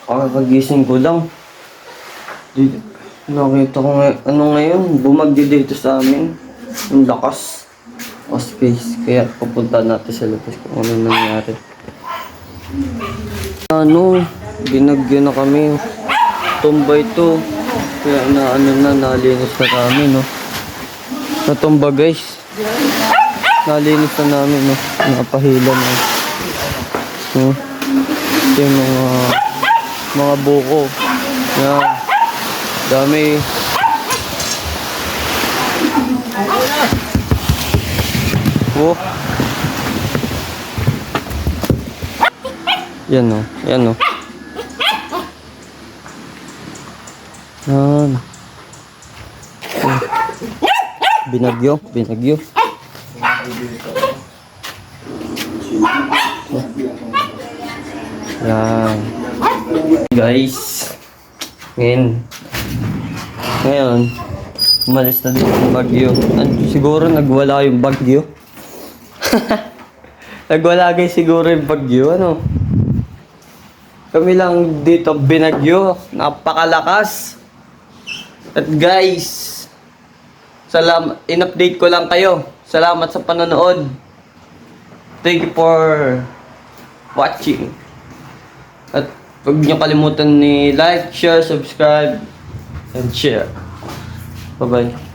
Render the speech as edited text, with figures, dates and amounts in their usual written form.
Kakagising ko lang. Nakita ko ngayon, bumagyo dito sa amin. Ang lakas o space. Kaya pupunta natin sa labas kung ano nangyari. Binagyo na kami. Tumbay to. Kaya nalinis na kami, no. Natumba, guys. Nalinis na namin, no. Napahila na. No? Ito yung mga buko. Yan. Dami. Oh. Yan, no. Yan, no. Yan. Oh. Binagyo. Yan. Guys. Ngayon, umalis na din yung bagyo. Siguro nagwala yung bagyo. Nagwala guys siguro yung bagyo. Ano? Kami lang dito binagyo. Napakalakas. At guys, in-update ko lang kayo. Salamat sa panonood. Thank you for watching. At huwag niyo kalimutan ni like, share, subscribe, and share. Bye-bye.